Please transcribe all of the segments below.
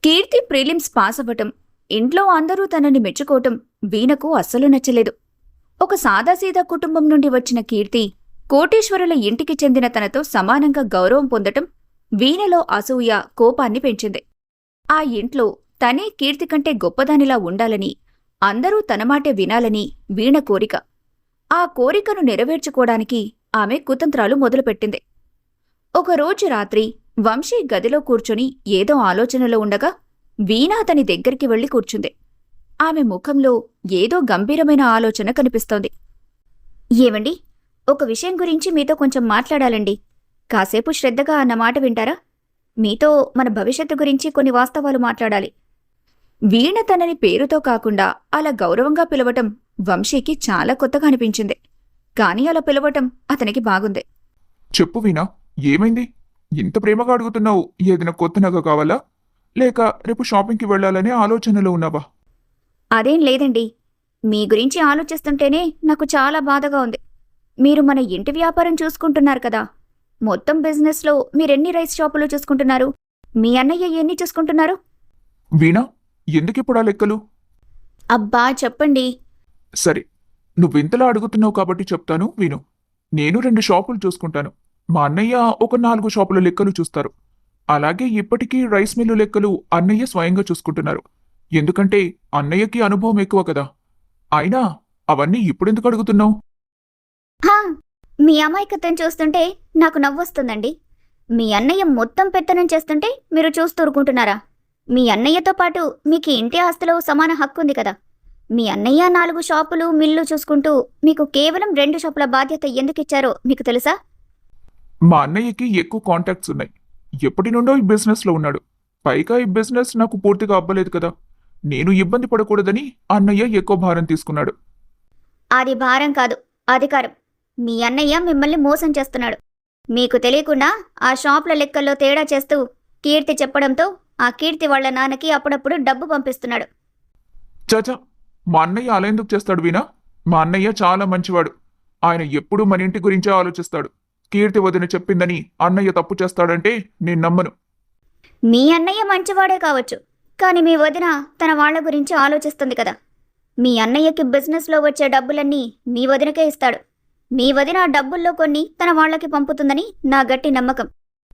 కీర్తి prelims pass అవ్వటం, ఇంట్లో అందరూ తనని మెచ్చుకోవటం వీణకు అస్సలు నచ్చలేదు. ఒక సాదాసీదా కుటుంబం నుండి వచ్చిన కీర్తి కోటీశ్వరుల ఇంటికి చెందిన తనతో సమానంగా గౌరవం పొందటం వీణలో అసూయ, కోపాన్ని పెంచింది. ఆ ఇంట్లో తనే కీర్తి కంటే గొప్పదానిలా ఉండాలని, అందరూ తన మాటే వినాలని వీణ కోరిక. ఆ కోరికను నెరవేర్చుకోవడానికి ఆమె కుతంత్రాలు మొదలుపెట్టింది. ఒకరోజు రాత్రి వంశీ గదిలో కూర్చొని ఏదో ఆలోచనలో ఉండగా వీణ అతని దగ్గరికి వెళ్లి కూర్చుంది. ఆమె ముఖంలో ఏదో గంభీరమైన ఆలోచన కనిపిస్తోంది. ఏవండి, ఒక విషయం గురించి మీతో కొంచెం మాట్లాడాలండి. కాసేపు శ్రద్ధగా అన్న మాట వింటారా? మీతో మన భవిష్యత్తు గురించి కొన్ని వాస్తవాలు మాట్లాడాలి. వీణ తనని పేరుతో కాకుండా అలా గౌరవంగా పిలవటం వంశీకి చాలా కొత్తగా అనిపించింది. కాని అలా పిలవటం అతనికి బాగుంది. చెప్పు వీణా, ఏమైంది? ఇంత ప్రేమగా అడుగుతున్నావు? ఏదైనా కొత్త నగ కావాలా, లేక రేపు షాపింగ్కి వెళ్లాలనే ఆలోచనలో ఉన్నావా? అదేం లేదండి. మీ గురించి ఆలోచిస్తుంటేనే నాకు చాలా బాధగా ఉంది. మీరు మన ఇంటి వ్యాపారం చూసుకుంటున్నారు కదా. మొత్తం బిజినెస్లో మీరెన్ని రైస్ షాపులు చూసుకుంటున్నారు? మీ అన్నయ్య ఎన్ని చూసుకుంటున్నారు? వీణా, ఎందుకిప్పుడు ఆ లెక్కలు? అబ్బా చెప్పండి. సరే, నువ్వింతలా అడుగుతున్నావు కాబట్టి చెప్తాను విను. నేను 2 షాపులు చూసుకుంటాను. మా అన్నయ్య ఒక 4 షాపుల లెక్కలు చూస్తారు. అలాగే ఇప్పటికీ రైస్ మిల్లు లెక్కలు అన్నయ్య స్వయంగా చూసుకుంటున్నారు. ఎందుకంటే అన్నయ్యకి అనుభవం ఎక్కువ కదా. అయినా అవన్నీ ఇప్పుడెందుకు అడుగుతున్నావు? హా, మీ అమాయకత్వం చూస్తుంటే నాకు నవ్వొస్తుందండి. మీ అన్నయ్య మొత్తం పెత్తనం చేస్తుంటే మీరు చూస్తూ ఊరుకుంటున్నారా? మీ అన్నయ్యతో పాటు మీకు ఇంటి ఆస్తిలో సమాన హక్కు ఉంది కదా. మీ అన్నయ్య 4 షాపులు, మిల్లు చూసుకుంటూ మీకు కేవలం 2 షాపుల బాధ్యత ఎందుకిచ్చారో మీకు తెలుసా? మా అన్నయ్యకి ఎక్కువ కాంటాక్ట్స్ ఉన్నాయి. ఎప్పటి నుండో ఈ బిజినెస్లో ఉన్నాడు. పైగా ఈ బిజినెస్ నాకు పూర్తిగా అవ్వలేదు కదా. నేను ఇబ్బంది పడకూడదని అన్నయ్య ఎక్కువ భారం తీసుకున్నాడు. అది భారం కాదు, అధికారం. మీ అన్నయ్య మిమ్మల్ని మోసం చేస్తున్నాడు. మీకు తెలియకుండా ఆ షాపుల లెక్కల్లో తేడా చేస్తూ కీర్తి చెప్పడంతో ఆ కీర్తి వాళ్ళ నాన్నకి అప్పుడప్పుడు డబ్బు పంపిస్తున్నాడు. చాచా, మా అన్నయ్య అలా ఎందుకు చేస్తాడు వీణా? మా అన్నయ్య చాలా మంచివాడు. ఆయన ఎప్పుడూ మన ఇంటి గురించే ఆలోచిస్తాడు. కీర్తి వదిన చెప్పిందని అన్నయ్య తప్పు చేస్తాడంటే నేను నమ్మను. మీ అన్నయ్య మంచివాడే కావచ్చు, కానీ మీ వదిన తన వాళ్ల గురించి ఆలోచిస్తుంది కదా. మీ అన్నయ్యకి బిజినెస్లో వచ్చే డబ్బులన్నీ మీ వదినకే ఇస్తాడు. మీ వదిన ఆ డబ్బుల్లో కొన్ని తన వాళ్లకి పంపుతుందని నా గట్టి నమ్మకం.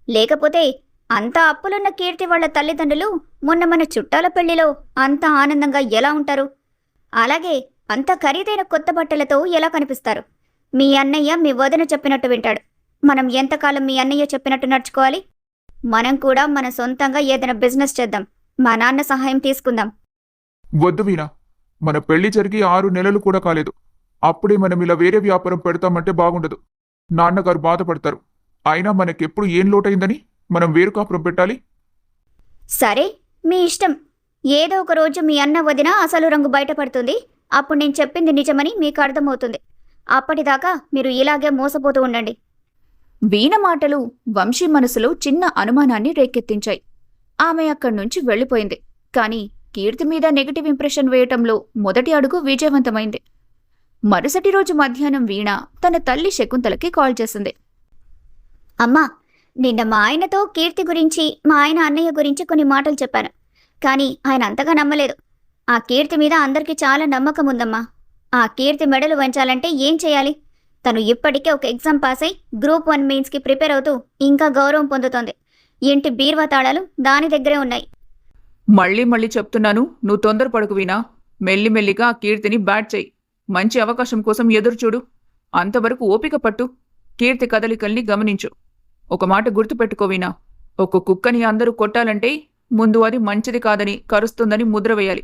లేకపోతే అంత అప్పులున్న కీర్తి వాళ్ల తల్లిదండ్రులు మొన్న మన చుట్టాల పెళ్లిలో అంత ఆనందంగా ఎలా ఉంటారు? అలాగే అంత ఖరీదైన కొత్త బట్టలతో ఎలా కనిపిస్తారు? మీ అన్నయ్య మీ వదిన చెప్పినట్టు వింటాడు. మనం ఎంతకాలం మీ అన్నయ్య చెప్పినట్టు నడుచుకోవాలి? మనం కూడా మన సొంతంగా ఏదైనా బిజినెస్ చేద్దాం. మా నాన్న సహాయం తీసుకుందాం. వద్దు వీణా, మన పెళ్లి జరిగి 6 నెలలు కూడా కాలేదు. అప్పుడే మనం ఇలా వేరే వ్యాపారం పెడతామంటే బాగుండదు. నాన్నగారు బాధపడతారు. అయినా మనకెప్పుడు ఏం లోటైందని మనం వేరు కాపురం పెట్టాలి? సరే, మీ ఇష్టం. ఏదో ఒక రోజు మీ అన్న వదిన అసలు రంగు బయటపడుతుంది. అప్పుడు నేను చెప్పింది నిజమని మీకు అర్థమవుతుంది. అప్పటిదాకా మీరు ఇలాగే మోసపోతూ ఉండండి. వీణ మాటలు వంశీ మనసులో చిన్న అనుమానాన్ని రేకెత్తించాయి. ఆమె అక్కడ్నుంచి వెళ్ళిపోయింది. కాని కీర్తి మీద నెగటివ్ ఇంప్రెషన్ వేయటంలో మొదటి అడుగు విజయవంతమైంది. మరుసటి రోజు మధ్యాహ్నం వీణ తన తల్లి శకుంతలకి కాల్ చేసింది. అమ్మా, నిన్న మా ఆయనతో కీర్తి గురించి, మా ఆయన అన్నయ్య గురించి కొన్ని మాటలు చెప్పాను. కానీ ఆయన అంతగా నమ్మలేదు. ఆ కీర్తి మీద అందరికీ చాలా నమ్మకం ఉందమ్మా. ఆ కీర్తి మెడలు వంచాలంటే ఏం చేయాలి? తను ఇప్పటికే ఒక ఎగ్జామ్ పాస్ అయి గ్రూప్ 1 మెయిన్స్కి ప్రిపేర్ అవుతూ ఇంకా గౌరవం పొందుతోంది. ఇంటి బీర్వా తాళాలు దాని దగ్గరే ఉన్నాయి. మళ్ళీ చెప్తున్నాను, నువ్వు తొందరపడకు వీణా. మెల్లిమెల్లిగా ఆ కీర్తిని బ్యాట్ చెయ్యి. మంచి అవకాశం కోసం ఎదురుచూడు. అంతవరకు ఓపిక పట్టు. కీర్తి కదలికల్ని గమనించు. ఒక మాట గుర్తుపెట్టుకో వీణా, ఒక కుక్కని అందరూ కొట్టాలంటే ముందు అది మంచిది కాదని, కరుస్తుందని ముద్ర వేయాలి.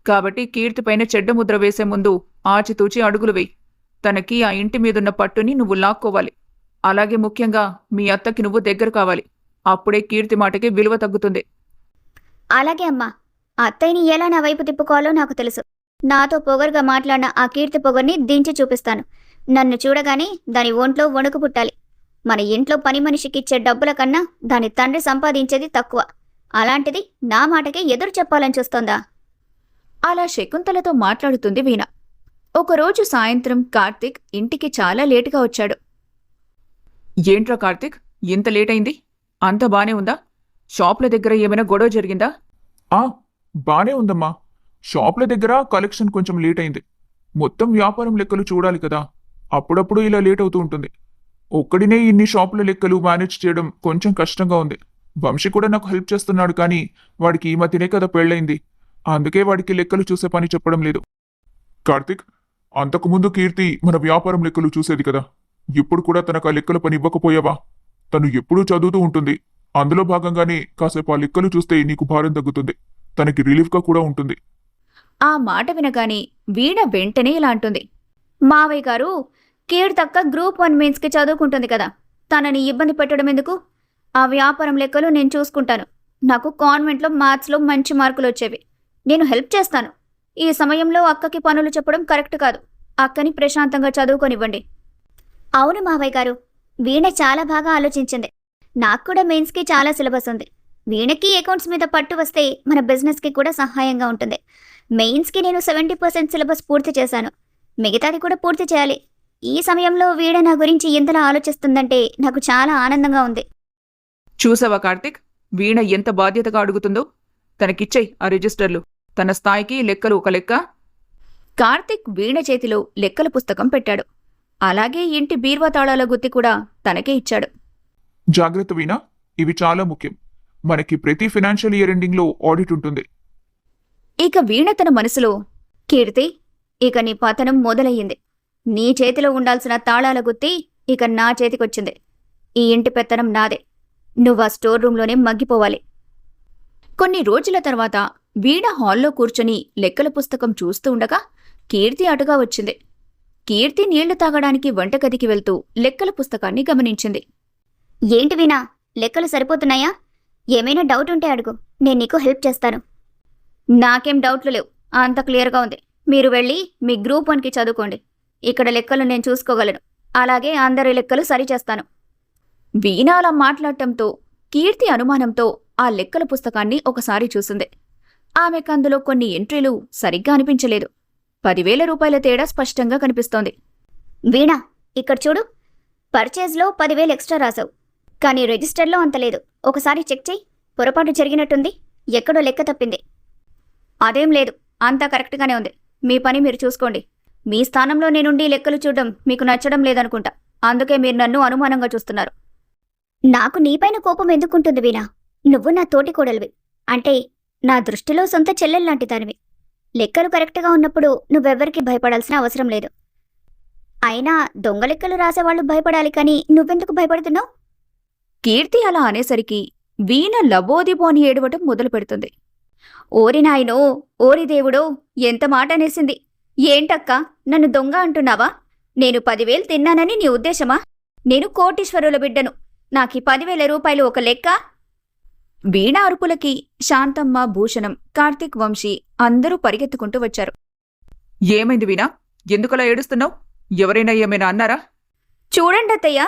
కాబట్టి కీర్తిపైన చెడ్డ ముద్ర వేసే ముందు ఆచితూచి అడుగులు వేయి. తనకి ఆ ఇంటి మీదున్న పట్టుని నువ్వు లాక్కోవాలి. అలాగే ముఖ్యంగా మీ అత్తకి నువ్వు దగ్గర కావాలి. అప్పుడే కీర్తి మాటకి విలువ తగ్గుతుంది. అలాగే అమ్మా. అత్తయ్యని ఎలా నా వైపు తిప్పుకోవాలో నాకు తెలుసు. నాతో పొగరుగా మాట్లాడిన ఆ కీర్తి పొగర్ని దించి చూపిస్తాను. నన్ను చూడగానే దాని ఒంట్లో వణుకు పుట్టాలి. మన ఇంట్లో పని మనిషికిచ్చే డబ్బుల కన్నా దాని తండ్రి సంపాదించేది తక్కువ. అలాంటిది నా మాటకి ఎదురు చెప్పాలని చూస్తోందా? అలా శకుంతలతో మాట్లాడుతుంది వీణ. ఒకరోజు సాయంత్రం కార్తీక్ ఇంటికి చాలా లేటుగా వచ్చాడు. ఏంట్రా కార్తీక్, ఇంత లేట్ అయింది? అంత బానే ఉందా? షాప్ల దగ్గర ఏమైనా గొడవ జరిగిందా? ఆ బానే ఉందమ్మా. షాపుల దగ్గర కలెక్షన్ కొంచెం లేట్ అయింది. మొత్తం వ్యాపారం లెక్కలు చూడాలి కదా, అప్పుడప్పుడు ఇలా లేట్ అవుతూ ఉంటుంది. ఒక్కడినే ఇన్ని షాపుల లెక్కలు మేనేజ్ చేయడం కొంచెం కష్టంగా ఉంది. వంశీ కూడా నాకు హెల్ప్ చేస్తున్నాడు, కానీ వాడికి ఈ మధ్యనే కదా పెళ్ళయింది. అందుకే వాడికి లెక్కలు చూసే పని చెప్పడం లేదు. కార్తిక్, అంతకుముందు కీర్తి మన వ్యాపారం లెక్కలు చూసేది కదా, ఇప్పుడు కూడా తనకు ఆ లెక్కల పని ఇవ్వకపోయావా? తను ఎప్పుడూ చదువుతూ ఉంటుంది. అందులో భాగంగానే కాసేపు ఆ లెక్కలు చూస్తే నీకు భారం తగ్గుతుంది, తనకి రిలీఫ్గా కూడా ఉంటుంది. ఆ మాట వినగానే వీణ వెంటనే ఇలా అంటుంది. మావయ్య గారు, కీర్తక్క గ్రూప్ 1 మెయిన్స్కి చదువుకుంటుంది కదా, తనని ఇబ్బంది పెట్టడం ఎందుకు? ఆ వ్యాపారం లెక్కలు నేను చూసుకుంటాను. నాకు కాన్వెంట్లో మ్యాథ్స్లో మంచి మార్కులు వచ్చేవి. నేను హెల్ప్ చేస్తాను. ఈ సమయంలో అక్కకి పనులు చెప్పడం కరెక్ట్ కాదు. అక్కని ప్రశాంతంగా చదువుకొనివ్వండి. అవును మావయ్య గారు, వీణ చాలా బాగా ఆలోచించింది. నాకు కూడా మెయిన్స్కి చాలా సిలబస్ ఉంది. వీణకి అకౌంట్స్ మీద పట్టు వస్తే మన బిజినెస్కి కూడా సహాయంగా ఉంటుంది. మెయిన్స్కి నేను 70% సిలబస్ పూర్తి చేశాను. మిగతాది కూడా పూర్తి చేయాలి. ఈ సమయంలో వీణ నా గురించి ఎంతలా ఆలోచిస్తుందంటే నాకు చాలా ఆనందంగా ఉంది. చూసావా కార్తిక్, వీణ ఎంత బాధ్యతగా అడుగుతుందో? తనకిచ్చేయ్ ఆ రిజిస్టర్లు. తన స్థాయికి లెక్కలు ఒక లెక్క. కార్తిక్ వీణ చేతిలో లెక్కల పుస్తకం పెట్టాడు. అలాగే ఇంటి బీర్వా తాళాల గుత్తి కూడా తనకే ఇచ్చాడు. జాగ్రత్త వీణా, ఇవి చాలా ముఖ్యం. మనకి ప్రతి ఫైనాన్షియల్ ఇయర్ ఎండింగ్లో ఆడిట్ ఉంటుంది. ఇక వీణ తన మనసులో, కీర్తి, ఇక నీ పతనం మొదలయ్యింది. నీ చేతిలో ఉండాల్సిన తాళాల గుత్తి ఇక నా చేతికొచ్చింది. ఈ ఇంటి పెత్తనం నాదే. నువ్వు ఆ స్టోర్ రూంలోనే మగ్గిపోవాలి. కొన్ని రోజుల తర్వాత వీణ హాల్లో కూర్చొని లెక్కల పుస్తకం చూస్తూ ఉండగా కీర్తి అటుగా వచ్చింది. కీర్తి నీళ్లు తాగడానికి వంటగదికి వెళ్తూ లెక్కల పుస్తకాన్ని గమనించింది. ఏంటి వీణా, లెక్కలు సరిపోతున్నాయా? ఏమైనా డౌట్ ఉంటే అడుగు, నేను నీకు హెల్ప్ చేస్తాను. నాకేం డౌట్లు లేవు, అంత క్లియర్గా ఉంది. మీరు వెళ్ళి మీ గ్రూప్ 1కి చదువుకోండి. ఇక్కడ లెక్కలు నేను చూసుకోగలను. అలాగే అందరి లెక్కలు సరిచేస్తాను. వీణ అలా మాట్లాడటంతో కీర్తి అనుమానంతో ఆ లెక్కల పుస్తకాన్ని ఒకసారి చూసింది. ఆమెకందులో కొన్ని ఎంట్రీలు సరిగ్గా అనిపించలేదు. 10,000 రూపాయల తేడా స్పష్టంగా కనిపిస్తోంది. వీణా, ఇక్కడ చూడు. పర్చేజ్లో 10,000 ఎక్స్ట్రా రాసావు, కానీ రిజిస్టర్లో అంత లేదు. ఒకసారి చెక్ చేయి. పొరపాటు జరిగినట్టుంది. ఎక్కడో లెక్క తప్పింది. అదేం లేదు, అంతా కరెక్ట్గానే ఉంది. మీ పని మీరు చూసుకోండి. మీ స్థానంలో నేనుండి లెక్కలు చూడడం మీకు నచ్చడం లేదనుకుంటా. అందుకే మీరు నన్ను అనుమానంగా చూస్తున్నారు. నాకు నీపైన కోపం ఎందుకుంటుంది వీణా? నువ్వు నా తోటి కోడలివి. అంటే నా దృష్టిలో సొంత చెల్లెల్లాంటి దానివి. లెక్కలు కరెక్ట్గా ఉన్నప్పుడు నువ్వెవ్వరికీ భయపడాల్సిన అవసరం లేదు. అయినా దొంగ లెక్కలు రాసేవాళ్ళు భయపడాలి, కానీ నువ్వెందుకు భయపడుతున్నావు? కీర్తి అలా అనేసరికి వీణ లబోదిబోని ఏడవటం మొదలు పెడుతుంది. ఓరి నాయనో, ఓరి దేవుడో, ఎంత మాట అనేసింది! ఏంటక్కా, నన్ను దొంగ అంటున్నావా? నేను 10,000 తిన్నానని నీ ఉద్దేశమా? నేను కోటీశ్వరుల బిడ్డను. నాకీ 10,000 రూపాయలు ఒక లెక్క? వీణ అరుపులకి శాంతమ్మ, భూషణం, కార్తిక్, వంశీ అందరూ పరిగెత్తుకుంటూ వచ్చారు. ఏమైంది వీణా? ఎందుకలా ఏడుస్తున్నావు? ఎవరైనా ఏమైనా అన్నారా? చూడండత్తయ్య,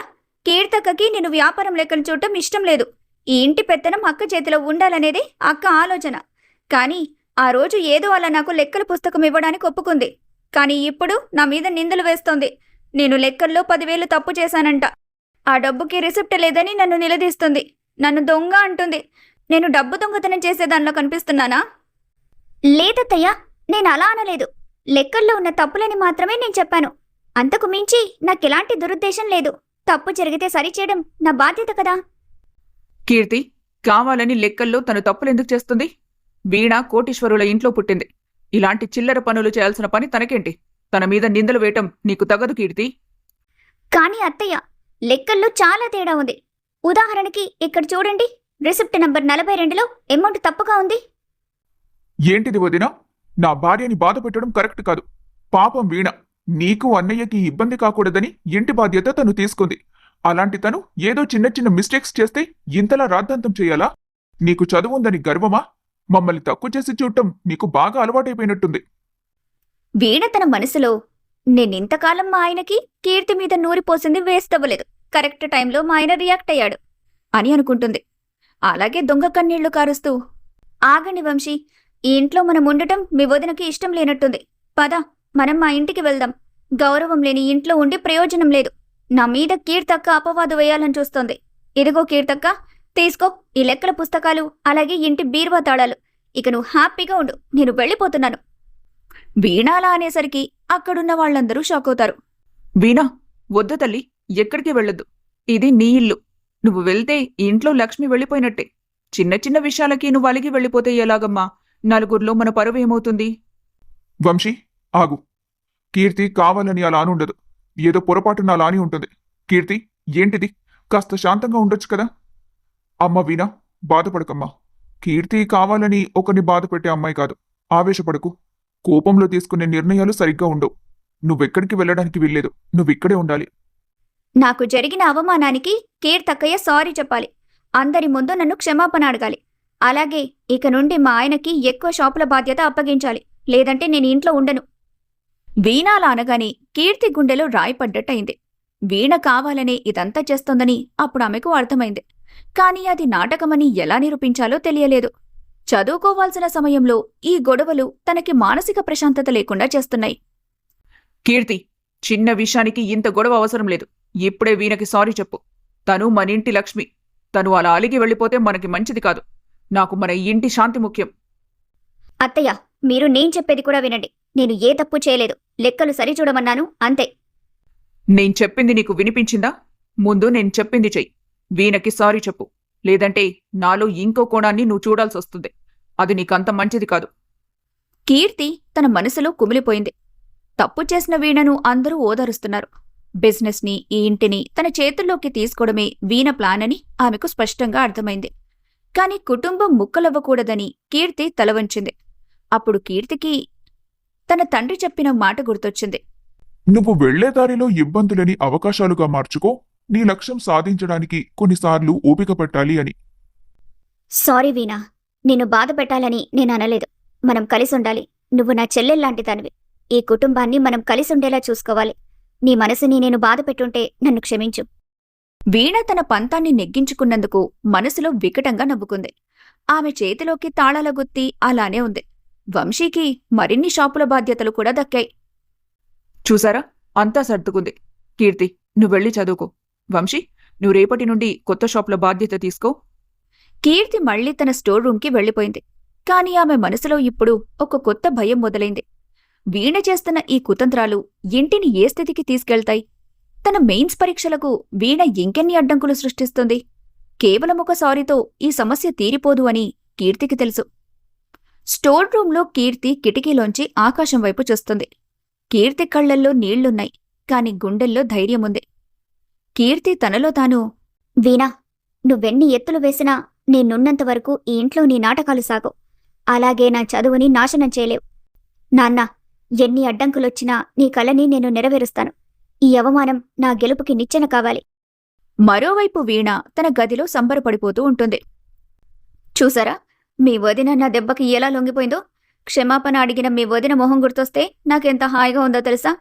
కీర్తక్కకి నేను వ్యాపారం లెక్కలు చూడటం ఇష్టం లేదు. ఈ ఇంటి పెత్తనం అక్క చేతిలో ఉండాలనేది అక్క ఆలోచన. కానీ ఆ రోజు ఏదో అలా నాకు లెక్కల పుస్తకం ఇవ్వడానికి ఒప్పుకుంది. కానీ ఇప్పుడు నా మీద నిందలు వేస్తోంది. నేను లెక్కల్లో 10,000 తప్పు చేశానంట. ఆ డబ్బుకి రిసిప్ట్ లేదని నన్ను నిలదీస్తుంది. నన్ను దొంగ అంటుంది. నేను డబ్బు దొంగతనం చేసేదానిలో కనిపిస్తున్నానా? లేదత్తయ్య, నేను అలా అనలేదు. లెక్కల్లో ఉన్న తప్పులని మాత్రమే నేను చెప్పాను. అంతకు మించి నాకెలాంటి దురుద్దేశం లేదు. తప్పు జరిగితే సరిచేయడం నా బాధ్యత కదా. కీర్తి, కావాలని లెక్కల్లో తను తప్పులెందుకు చేస్తుంది? వీణ కోటీశ్వరుల ఇంట్లో పుట్టింది. ఇలాంటి చిల్లర పనులు చేయాల్సిన పని తనకేంటి? తన మీద నిందలు వేయటం నీకు తగదు కీర్తి. కానీ అత్తయ్య, లెక్కల్లో చాలా తేడా ఉంది. ఉదాహరణకి ఇక్కడ చూడండి, రిసిప్ట్ నంబర్ 42లో అమౌంట్ తప్పుగా ఉంది. ఏంటిది వదినా? నా భార్యని బాధ పెట్టడం కరెక్ట్ కాదు. పాపం వీణ, నీకు అన్నయ్యకి ఇబ్బంది కాకూడదని ఇంటి బాధ్యత తను తీసుకుంది. అలాంటి తను ఏదో చిన్న చిన్న మిస్టేక్స్ చేస్తే ఇంతలా రాద్ధాంతం చేయాలా? నీకు చదువుందని గర్వమా? మమ్మల్ని తక్కువ చేసి చూడటం నీకు బాగా అలవాటైపోయినట్టుంది. వీణ తన మనసులో, నేనింతకాలం మా ఆయనకి కీర్తి మీద నూరిపోసింది వేస్ట్ అవ్వలేదు. కరెక్ట్ టైంలో మా ఆయన రియాక్ట్ అయ్యాడు అని అనుకుంటుంది. అలాగే దొంగ కన్నీళ్లు కారుస్తూ, ఆగండి వంశీ, ఈ ఇంట్లో మనం ఉండటం మీ వదినకి ఇష్టం లేనట్టుంది. పద, మనం మా ఇంటికి వెళ్దాం. గౌరవం లేని ఇంట్లో ఉండి ప్రయోజనం లేదు. నా మీద కీర్తక్క అపవాదు వేయాలని చూస్తోంది. ఇదిగో కీర్తక్క, తీసుకో ఈ లెక్కల పుస్తకాలు, అలాగే ఇంటి బీర్వా తాళాలు. ఇక నువ్వు హ్యాపీగా ఉండు, నేను వెళ్ళిపోతున్నాను. వీణ అలా అనేసరికి అక్కడున్న వాళ్ళందరూ షాక్ అవుతారు. వీణా, వద్దు తల్లి, ఎక్కడికి వెళ్ళొద్దు. ఇది నీ ఇల్లు. నువ్వు వెళ్తే ఇంట్లో లక్ష్మి వెళ్ళిపోయినట్టే. చిన్న చిన్న విషయాలకి నువ్వు అలిగి వెళ్ళిపోతే ఎలాగమ్మా? నలుగురిలో మన పరువు ఏమవుతుంది? వంశీ, ఆగు. కీర్తి కావాలని అలా అని ఉండదు. ఏదో పొరపాటున అలా అని ఉంటుంది. కీర్తి, ఏంటిది? కాస్త శాంతంగా ఉండొచ్చు కదా. అమ్మ వీణా, బాధపడకమ్మా. కీర్తి కావాలని ఒకరిని బాధ పెట్టే అమ్మాయి కాదు. ఆవేశపడకు. కోపంలో తీసుకునే నిర్ణయాలు సరిగ్గా ఉండవు. నువ్వెక్కడికి వెళ్ళడానికి వీల్లేదు. నువ్విక్కడే ఉండాలి. నాకు జరిగిన అవమానానికి కీర్తక్కయ్య సారీ చెప్పాలి. అందరి ముందు నన్ను క్షమాపణ అడగాలి. అలాగే ఇక నుండి మా ఆయనకి ఎక్కువ షాపుల బాధ్యత అప్పగించాలి. లేదంటే నేను ఇంట్లో ఉండను. వీణ అలా అనగానే కీర్తి గుండెలో రాయిపడ్డట్టయింది. వీణ కావాలనే ఇదంతా చేస్తోందని అప్పుడు ఆమెకు అర్థమైంది. కాని అది నాటకమని ఎలా నిరూపించాలో తెలియలేదు. చదువుకోవాల్సిన సమయంలో ఈ గొడవలు తనకి మానసిక ప్రశాంతత లేకుండా చేస్తున్నాయి. కీర్తి, చిన్న విషయానికి ఇంత గొడవ అవసరం లేదు. ఇప్పుడే వీణకి సారీ చెప్పు. తను మన ఇంటి లక్ష్మి. తను అలా అలిగి వెళ్ళిపోతే మనకి మంచిది కాదు. నాకు మన ఇంటి శాంతి ముఖ్యం. అత్తయ్య, మీరు నేను చెప్పేది కూడా వినండి. నేను ఏ తప్పు చేయలేదు. లెక్కలు సరిచూడమన్నాను, అంతే. నేను చెప్పింది నీకు వినిపించిందా? ముందు నేను చెప్పింది చెయ్యి. వీణకి సారీ చెప్పు. లేదంటే నాలో ఇంకో కోణాన్ని నువ్వు చూడాల్సొస్తుంది. అది నీకంత మంచిది కాదు. కీర్తి తన మనసులో కుమిలిపోయింది. తప్పు చేసిన వీణను అందరూ ఓదారుస్తున్నారు. బిజినెస్ని, ఈ ఇంటిని తన చేతుల్లోకి తీసుకోవడమే వీణ ప్లాన్ అని ఆమెకు స్పష్టంగా అర్థమైంది. కాని కుటుంబం ముక్కలవ్వకూడదని కీర్తి తలవంచింది. అప్పుడు కీర్తికి తన తండ్రి చెప్పిన మాట గుర్తొచ్చింది. నువ్వు వెళ్లే దారిలో ఇబ్బందులని అవకాశాలుగా మార్చుకో. నీ లక్ష్యం సాధించడానికి కొన్నిసార్లు ఓపిక పట్టాలి అని. సారీ వీణా, నిన్ను బాధ పెట్టాలని నేను అనలేదు. మనం కలిసి ఉండాలి. నువ్వు నా చెల్లెల్లాంటి దానివి. ఈ కుటుంబాన్ని మనం కలిసి ఉండేలా చూసుకోవాలి. నీ మనసుని నేను బాధ పెట్టుంటే నన్ను క్షమించు. వీణ తన పంతాన్ని నెగ్గించుకున్నందుకు మనసులో వికటంగా నవ్వుకుంది. ఆమె చేతిలోకి తాళాల గుత్తి అలానే ఉంది. వంశీకి మరిన్ని షాపుల బాధ్యతలు కూడా దక్కాయి. చూసారా, అంతా సర్దుకుంది. కీర్తి, నువ్వెళ్ళి చదువుకో. వంశీ, నువ్వు రేపటి నుండి కొత్త షాపుల బాధ్యత తీసుకో. కీర్తి మళ్లీ తన స్టోర్ రూంకి వెళ్లిపోయింది. కాని ఆమె మనసులో ఇప్పుడు ఒక కొత్త భయం మొదలైంది. వీణ చేస్తున్న ఈ కుతంత్రాలు ఇంటిని ఏ స్థితికి తీసుకెళ్తాయి? తన మెయిన్స్ పరీక్షలకు వీణ ఇంకెన్ని అడ్డంకులు సృష్టిస్తుంది? కేవలం ఒక సారీతో ఈ సమస్య తీరిపోదు అని కీర్తికి తెలుసు. స్టోర్ రూంలో కీర్తి కిటికీలోంచి ఆకాశం వైపు చూస్తుంది. కీర్తి కళ్లల్లో నీళ్లున్నాయి, కాని గుండెల్లో ధైర్యముంది. కీర్తి తనలో తాను, వీణా, నువ్వెన్ని ఎత్తులు వేసినా నేనున్నంతవరకు ఈ ఇంట్లో నీ నాటకాలు సాగు. అలాగే నా చదువుని నాశనం చేయలేవు. నాన్న, ఎన్ని అడ్డంకులొచ్చినా నీ కలని నేను నెరవేరుస్తాను. ఈ అవమానం నా గెలుపుకి నిచ్చెన కావాలి. మరోవైపు వీణ తన గదిలో సంబరపడిపోతూ ఉంటుంది. చూసారా, మీ వదిన నా దెబ్బకి ఎలా లొంగిపోయిందో? క్షమాపణ అడిగిన మీ వదిన మొహం గుర్తొస్తే నాకెంత హాయిగా ఉందో తెలుసా?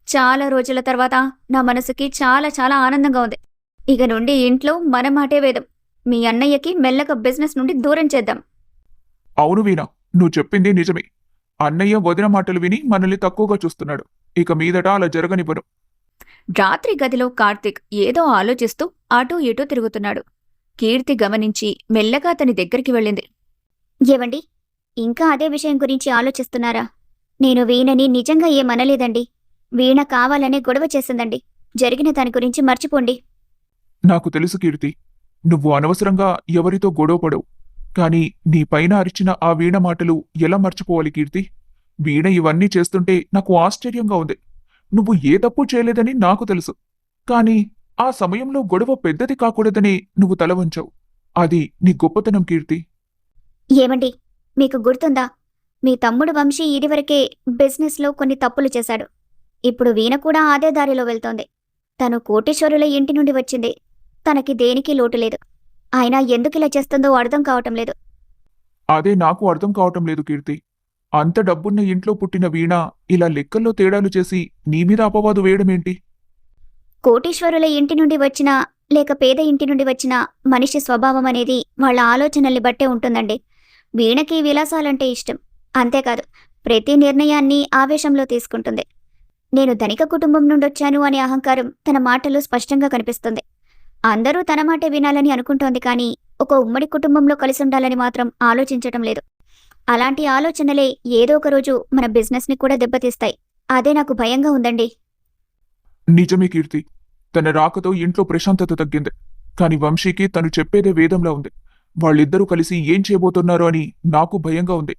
చాలా రోజుల తర్వాత నా మనసుకి చాలా చాలా ఆనందంగా ఉంది. ఇక నుండి ఇంట్లో మన మాటే వేదం. మీ అన్నయ్యకి మెల్లగా బిజినెస్ నుండి దూరం చేద్దాం. అవును వీణా, నువ్వు చెప్పింది నిజమే. అన్నయ్య వదిన మాటలు విని మనల్ని తక్కువగా చూస్తున్నాడు. ఇక మీదట అలా జరగనివ్వను. రాత్రి గదిలో కార్తీక్ ఏదో ఆలోచిస్తూ అటూ ఇటూ తిరుగుతున్నాడు. కీర్తి గమనించి మెల్లగా అతని దగ్గరికి వెళ్ళింది. ఏవండి, ఇంకా అదే విషయం గురించి ఆలోచిస్తున్నారా? నేను వీణని నిజంగా ఏమనలేదండి. వీణ కావాలనే గొడవ చేసిందండి. జరిగిన దాని గురించి మర్చిపోండి. నాకు తెలుసు కీర్తి, నువ్వు అనవసరంగా ఎవరితో గొడవపడవు. కాని నీ పైన అరిచిన ఆ వీణ మాటలు ఎలా మర్చిపోవాలి కీర్తి? వీణ ఇవన్నీ చేస్తుంటే నాకు ఆశ్చర్యంగా ఉంది. నువ్వు ఏ తప్పు చేయలేదని నాకు తెలుసు. కాని ఆ సమయంలో గొడవ పెద్దది కాకూడదని నువ్వు తల వంచావు. అది నీ గొప్పతనం కీర్తి. ఏమండి, మీకు గుర్తుందా? మీ తమ్ముడు వంశీ ఇదివరకే బిజినెస్లో కొన్ని తప్పులు చేశాడు. ఇప్పుడు వీణ కూడా అదే దారిలో వెళ్తోంది. తను కోటీశ్వరుల ఇంటి నుండి వచ్చింది. తనకి దేనికి లోటు లేదు. అయినా ఎందుకిలా చేస్తుందో అర్థం కావటం లేదు. అదే నాకు అర్థం కావటం లేదు కీర్తి. అంత డబ్బున్న ఇంట్లో పుట్టిన వీణ ఇలా లెక్కల్లో తేడాలు చేసి నీ మీద అపవాదు వేయడమేంటి? కోటీశ్వరుల ఇంటి నుండి వచ్చినా లేక పేద ఇంటి నుండి వచ్చినా మనిషి స్వభావం అనేది వాళ్ళ ఆలోచనల్ని బట్టే ఉంటుందండి. వీణకి విలాసాలంటే ఇష్టం. అంతేకాదు, ప్రతి నిర్ణయాన్ని ఆవేశంలో తీసుకుంటుంది. నేను ధనిక కుటుంబం నుండొచ్చాను అనే అహంకారం తన మాటలో స్పష్టంగా కనిపిస్తుంది. అందరూ తన మాటే వినాలని అనుకుంటోంది, కానీ ఒక ఉమ్మడి కుటుంబంలో కలిసి ఉండాలని మాత్రం ఆలోచించటం లేదు. అలాంటి ఆలోచనలే ఏదో ఒక రోజు మన బిజినెస్ని కూడా దెబ్బతీస్తాయి. అదే నాకు భయంగా ఉందండి. నిజమే కీర్తి, తన రాకతో ఇంట్లో ప్రశాంతత తగ్గింది. కాని వంశీకి తను చెప్పేదే వేదంలా ఉంది. వాళ్ళిద్దరూ కలిసి ఏం చేయబోతున్నారో అని నాకు భయంగా ఉంది.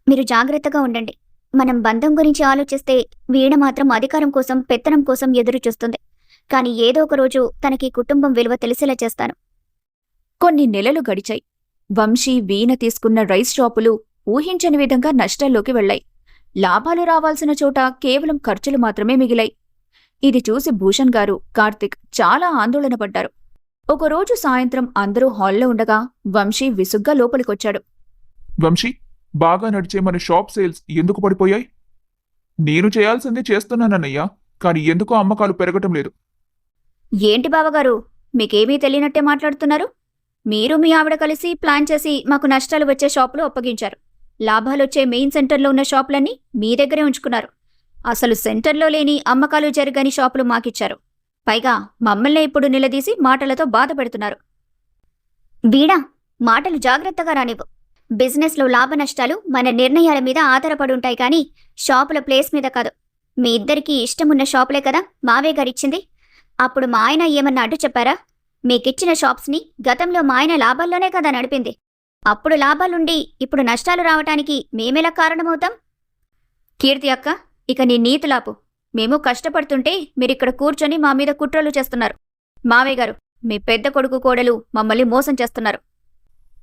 మీరు జాగ్రత్తగా ఉండండి. మనం బంధం గురించి ఆలోచిస్తే వీణ మాత్రం అధికారం కోసం, పెత్తనం కోసం ఎదురు చూస్తుంది. కానీ ఏదో ఒక రోజు తనకి కుటుంబం విలువ తెలిసేలా చేస్తాను. కొన్ని నెలలు గడిచాయి. వంశీ, వీణ తీసుకున్న రైస్ షాపులు ఊహించని విధంగా నష్టాల్లోకి వెళ్లాయి. లాభాలు రావాల్సిన చోట కేవలం ఖర్చులు మాత్రమే మిగిలాయి. ఇది చూసి భూషణ్ గారు, కార్తిక్ చాలా ఆందోళన పడ్డారు. ఒకరోజు సాయంత్రం అందరూ హాల్లో ఉండగా వంశీ విసుగ్గా లోపలికొచ్చాడు. వంశీ, బాగా నడిచే మన షాప్ సేల్స్ ఎందుకు పడిపోయాయి? నేను చేయాల్సిందే చేస్తున్నానన్నయ్యా, కాని ఎందుకో అమ్మకాలు పెరగటం లేదు. ఏంటి బావగారు, మీకేమీ తెలియనట్టే మాట్లాడుతున్నారు? మీరు మీ ఆవిడ కలిసి ప్లాన్ చేసి మాకు నష్టాలు వచ్చే షాపులు అప్పగించారు. లాభాలొచ్చే మెయిన్ సెంటర్లో ఉన్న షాపులన్నీ మీ దగ్గరే ఉంచుకున్నారు. అసలు సెంటర్లో లేని, అమ్మకాలు జరగని షాపులు మాకిచ్చారు. పైగా మమ్మల్నే ఇప్పుడు నిలదీసి మాటలతో బాధ పెడుతున్నారు. వీణ, మాటలు జాగ్రత్తగా రానివ్వు. బిజినెస్లో లాభ నష్టాలు మన నిర్ణయాల మీద ఆధారపడుంటాయి కానీ షాపుల ప్లేస్ మీద కాదు. మీ ఇద్దరికీ ఇష్టమున్న షాపులే కదా మావయ్య గారిచ్చింది. అప్పుడు మా ఆయన ఏమన్నా అడ్డు చెప్పారా? మీకిచ్చిన షాప్స్ని గతంలో మా ఆయన లాభాల్లోనే కదా నడిపింది. అప్పుడు లాభాలుండి ఇప్పుడు నష్టాలు రావటానికి మేమెలా కారణమవుతాం? కీర్తి అక్క, ఇక నీ నీతులాపు. మేము కష్టపడుతుంటే మీరిక్కడ కూర్చొని మా మీద కుట్రలు చేస్తున్నారు. మావయ్య గారు, మీ పెద్ద కొడుకు కోడలు మమ్మల్ని మోసం చేస్తున్నారు.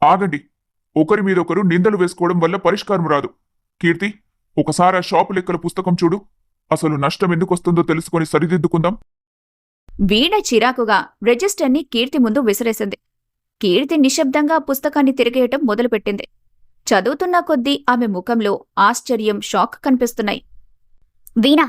ఆగండి. ఒకరి మీదొకరు నిందలు వేసుకోవడం వల్ల పరిష్కారం రాదు. కీర్తి, ఒకసారి ఆ షాపు లెక్కల పుస్తకం చూడు. అసలు నష్టం ఎందుకొస్తుందో తెలుసుకొని సరిదిద్దుకుందాం. వీణ చిరాకుగా రిజిస్టర్ని కీర్తి ముందు విసిరేసింది. కీర్తి నిశ్శబ్దంగా పుస్తకాన్ని తిరిగేయటం మొదలుపెట్టింది. చదువుతున్న కొద్దీ ఆమె ముఖంలో ఆశ్చర్యం, షాక్ కనిపిస్తున్నాయి. వీణ,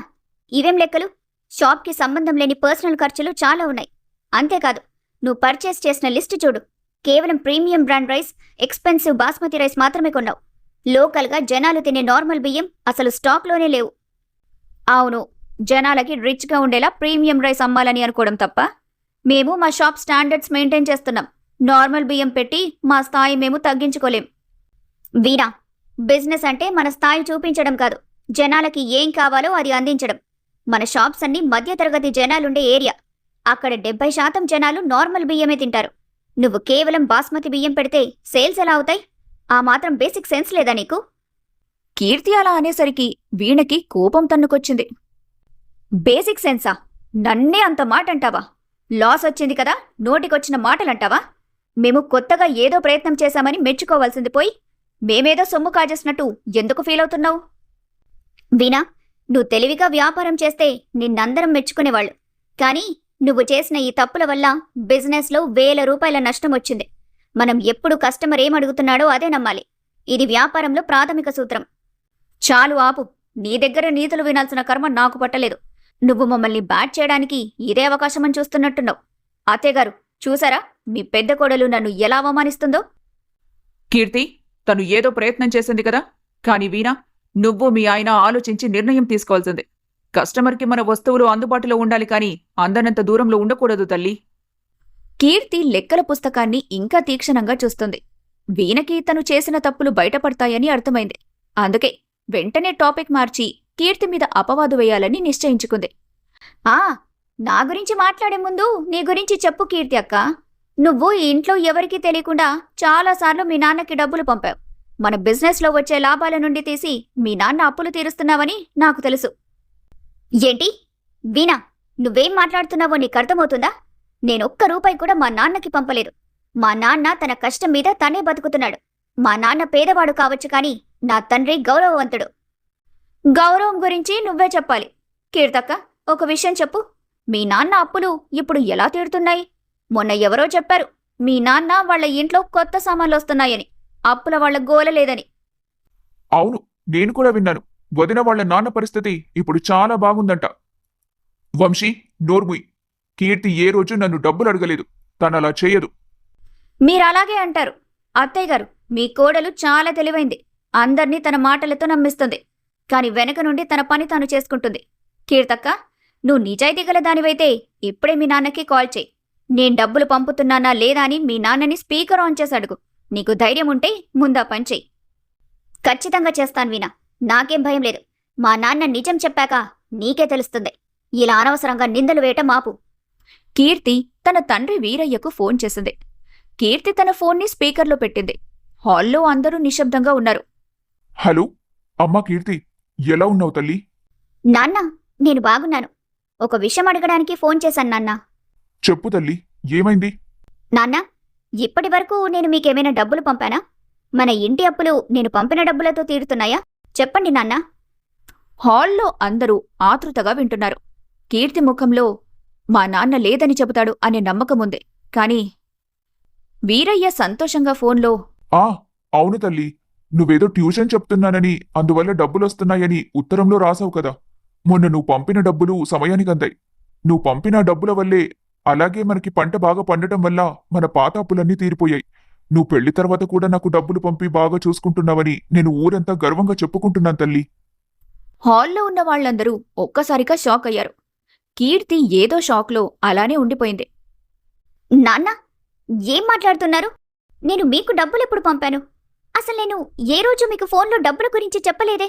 ఇవేం లెక్కలు? షాప్కి సంబంధం లేని పర్సనల్ ఖర్చులు చాలా ఉన్నాయి. అంతేకాదు, నువ్వు పర్చేస్ చేసిన లిస్టు చూడు. కేవలం premium brand rice, expensive basmati rice మాత్రమే కొన్నావు. లోకల్గా జనాలు తినే నార్మల్ బియ్యం అసలు స్టాక్లోనే లేవు. అవును, జనాలకి రిచ్గా ఉండేలా ప్రీమియం రైస్ అమ్మాలని అనుకోవడం తప్ప. మేము మా షాప్ స్టాండర్డ్స్ మెయింటైన్ చేస్తున్నాం. నార్మల్ బియ్యం పెట్టి మా స్థాయి మేము తగ్గించుకోలేం. వీణ, బిజినెస్ అంటే మన స్థాయి చూపించడం కాదు, జనాలకి ఏం కావాలో అది అందించడం. మన షాప్స్ అన్ని మధ్యతరగతి జనాలుండే ఏరియా. అక్కడ 70% జనాలు నార్మల్ బియ్యమే తింటారు. నువ్వు కేవలం బాస్మతి బియ్యం పెడితే సేల్స్ ఎలా అవుతాయి? ఆ మాత్రం బేసిక్ సెన్స్ లేదా నీకు? కీర్తి అలా అనేసరికి వీణకి కోపం తన్నుకొచ్చింది. బేసిక్ సెన్సా? నన్నే అంత మాట అంటావా? లాస్ వచ్చింది కదా, నోటికొచ్చిన మాటలంటావా? మేము కొత్తగా ఏదో ప్రయత్నం చేశామని మెచ్చుకోవాల్సింది పోయి మేమేదో సొమ్ము కాజేసినట్టు ఎందుకు ఫీల్ అవుతున్నావు? వీణా, నువ్వు తెలివిగా వ్యాపారం చేస్తే నిన్నందరం మెచ్చుకునేవాళ్ళు. కానీ నువ్వు చేసిన ఈ తప్పుల వల్ల బిజినెస్లో వేల రూపాయల నష్టం వచ్చింది. మనం ఎప్పుడు కస్టమర్ ఏమడుగుతున్నాడో అదే నమ్మాలి. ఇది వ్యాపారంలో ప్రాథమిక సూత్రం. చాలు ఆపు. నీ దగ్గర నీతులు వినాల్సిన కర్మ నాకు పట్టలేదు. నువ్వు మమ్మల్ని బ్యాట్ చేయడానికి ఇదే అవకాశమని చూస్తున్నట్టున్నావు. అత్తయ్యగారు, చూసారా మీ పెద్ద కోడలు నన్ను ఎలా అవమానిస్తుందో? కీర్తి, తను ఏదో ప్రయత్నం చేసింది కదా. కాని వీణ, నువ్వు మీ ఆయన ఆలోచించి నిర్ణయం తీసుకోవాల్సిందే. కస్టమర్కి మన వస్తువులు అందుబాటులో ఉండాలి కానీ అందనంత దూరంలో ఉండకూడదు తల్లి. కీర్తి లెక్కల పుస్తకాన్ని ఇంకా తీక్షణంగా చూస్తుంది. వీణకి తను చేసిన తప్పులు బయటపడతాయని అర్థమైంది. అందుకే వెంటనే టాపిక్ మార్చి కీర్తి మీద అపవాదు వేయాలని నిశ్చయించుకుంది. నా గురించి మాట్లాడే ముందు నీ గురించి చెప్పు కీర్తి అక్క. నువ్వు ఈ ఇంట్లో ఎవరికీ తెలియకుండా చాలాసార్లు మీ నాన్నకి డబ్బులు పంపావు. మన బిజినెస్లో వచ్చే లాభాల నుండి తీసి మీ నాన్న అప్పులు తీరుస్తున్నావని నాకు తెలుసు. ఏంటి వీణా, నువ్వేం మాట్లాడుతున్నావో నీకు అర్థమవుతుందా? నేనొక్క రూపాయి కూడా మా నాన్నకి పంపలేదు. మా నాన్న తన కష్టం మీద తనే బతుకుతున్నాడు. మా నాన్న పేదవాడు కావచ్చు కానీ నా తండ్రి గౌరవవంతుడు. గౌరవం గురించి నువ్వే చెప్పాలి. కీర్తక్క, ఒక విషయం చెప్పు. మీ నాన్న అప్పులు ఇప్పుడు ఎలా తీరుతున్నాయి? మొన్న ఎవరో చెప్పారు మీ నాన్న వాళ్ళ ఇంట్లో కొత్త సామాన్లు వస్తున్నాయని, అప్పుల వాళ్ళ గోల లేదని. అవును, నేను కూడా విన్నాను. వదిన వాళ్ల నాన్న పరిస్థితి ఇప్పుడు చాలా బాగుందంట. వంశీ, నోర్ముయ్. కీర్తి ఏ రోజు నన్ను డబ్బులు అడగలేదు. తనలా చేయదు. మీరలాగే అంటారు. అత్తయ్య గారు, మీ కోడలు చాలా తెలివైంది. అందర్నీ తన మాటలతో నమ్మిస్తుంది. కాని వెనక నుండి తన పని తాను చేసుకుంటుంది. కీర్తక్క, నువ్వు నిజాయితీ గల దానివైతే ఇప్పుడే మీ నాన్నకి కాల్ చేయి. నేను డబ్బులు పంపుతున్నానా లేదా అని మీ నాన్నని స్పీకర్ ఆన్ చేసి అడుగు. నీకు ధైర్యం ఉంటే ముందా పని చెయ్యి. ఖచ్చితంగా చేస్తాను వీణా. నాకేం భయం లేదు. మా నాన్న నిజం చెప్పాక నీకే తెలుస్తుంది. ఇలా అనవసరంగా నిందలు వేయటం మాపు. కీర్తి తన తండ్రి వీరయ్యకు ఫోన్ చేసింది. కీర్తి తన ఫోన్ని స్పీకర్లో పెట్టింది. హాల్లో అందరూ నిశ్శబ్దంగా ఉన్నారు. హలో అమ్మా కీర్తి, ఎలా ఉన్నావు తల్లి? నాన్న, నేను బాగున్నాను. ఒక విషయం అడగడానికి ఫోన్ చేశాను నాన్న. చెప్పు తల్లి, ఏమైంది? నాన్న, ఇప్పటి వరకు నేను మీకేమైనా డబ్బులు పంపానా? మన ఇంటి అప్పులు నేను పంపిన డబ్బులతో తీరుతున్నాయా? చెప్పండి నాన్న. హాల్లో అందరూ ఆతృతగా వింటున్నారు. కీర్తి ముఖంలో మా నాన్న లేదని చెబుతాడు అనే నమ్మకముంది. కాని వీరయ్య సంతోషంగా ఫోన్లో ఆ అవును తల్లి, నువ్వేదో ట్యూషన్ చెప్తున్నానని అందువల్ల డబ్బులొస్తున్నాయని ఉత్తరంలో రాసావు కదా. మొన్న నువ్వు పంపిన డబ్బులు సమయానికి అందాయి. నువ్వు పంపిన డబ్బుల వల్లే, అలాగే మనకి పంట బాగా పండటం వల్ల మన పాత అప్పులన్నీ తీరిపోయాయి. నువ్వు పెళ్లి తర్వాత కూడా నాకు డబ్బులు పంపి బాగా చూసుకుంటున్నావని నేను ఊరంతా గర్వంగా చెప్పుకుంటున్నాను తల్లి. హాల్లో ఉన్న వాళ్ళందరూ ఒక్కసారిగా షాక్ అయ్యారు. కీర్తి ఏదో షాక్లో అలానే ఉండిపోయింది. నాన్న, ఏం మాట్లాడుతున్నారు? నేను మీకు డబ్బులెప్పుడు పంపాను? అసలు నేను ఏ రోజు మీకు ఫోన్లో డబ్బుల గురించి చెప్పలేదే.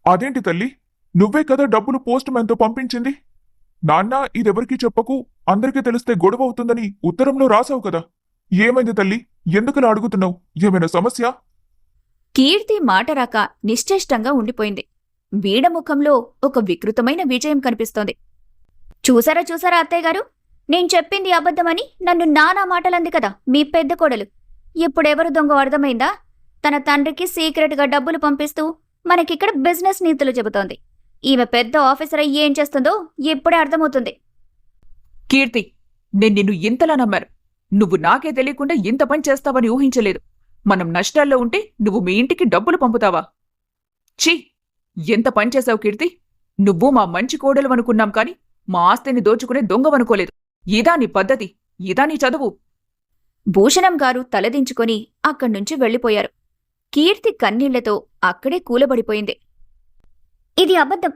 అదేంటి తల్లి, నువ్వే కదా డబ్బులు పోస్ట్ మ్యాన్తో పంపించింది. నాన్న ఇదెవరికీ చెప్పకు, అందరికీ తెలిస్తే గొడవ అవుతుందని ఉత్తరంలో రాసావు కదా. ఏమైంది తల్లి, ఎందుకలా అడుగుతున్నావు? ఏమైనా సమస్య? కీర్తి మాట రాక నిశ్చేష్టంగా ఉండిపోయింది. వీణ ముఖంలో ఒక వికృతమైన విజయం కనిపిస్తోంది. చూసారా చూసారా అత్తయ్యగారు, నేను చెప్పింది అబద్ధమని నన్ను నానా మాటలంది కదా మీ పెద్ద కోడలు. ఇప్పుడెవరు దొంగ అర్థమైందా? తన తండ్రికి సీక్రెట్గా డబ్బులు పంపిస్తూ మనకిక్కడ బిజినెస్ నీతులు చెబుతోంది. ఈమె పెద్ద ఆఫీసర్ అయ్యి ఏం చేస్తుందో ఇప్పుడే అర్థమవుతుంది. కీర్తి, నేను నిన్ను ఇంతలా నమ్మాను. నువ్వు నాకే తెలియకుండా ఇంత పని చేస్తావని ఊహించలేదు. మనం నష్టాల్లో ఉంటే నువ్వు మీ ఇంటికి డబ్బులు పంపుతావా? ఛీ, ఎంత పని చేశావు కీర్తి. నువ్వు మా మంచి కోడలు అనుకున్నాం కాని మా ఆస్తిని దోచుకునే దొంగవనుకోలేదు. ఇదా నీ పద్ధతి? ఇదా నీ చదువు? భూషణం గారు తలదించుకొని అక్కడ్నుంచి వెళ్ళిపోయారు. కీర్తి కన్నీళ్లతో అక్కడే కూలబడిపోయింది. ఇది అబద్ధం.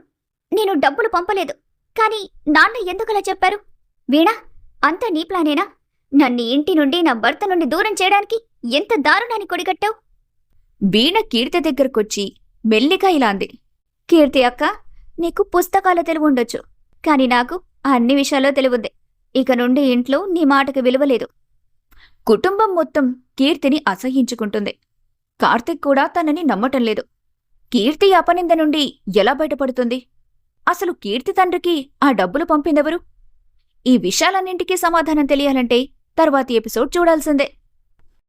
నేను డబ్బులు పంపలేదు. కానీ నాన్న ఎందుకలా చెప్పారు? వీణా, అంతా నీ ప్లానేనా? నన్ను ఇంటి నుండి నా భర్త నుండి దూరం చేయడానికి ఎంత దారుణాన్ని కొడిగట్టావు? వీణ కీర్తి దగ్గరకొచ్చి మెల్లిగా ఇలా అంది. కీర్తి అక్క, నీకు పుస్తకాల తెలివుండొచ్చు, కాని నాకు అన్ని విషయాల్లో తెలివుంది. ఇక నుండి ఇంట్లో నీ మాటకి విలువలేదు. కుటుంబం మొత్తం కీర్తిని అసహ్యించుకుంటుంది. కార్తిక్ కూడా తనని నమ్మటం లేదు. కీర్తి అపనింద నుండి ఎలా బయటపడుతుంది? అసలు కీర్తి తండ్రికి ఆ డబ్బులు పంపిందెవరు? ఈ విషయాలన్నింటికీ సమాధానం తెలియాలంటే తర్వాతి ఎపిసోడ్ చూడాల్సిందే.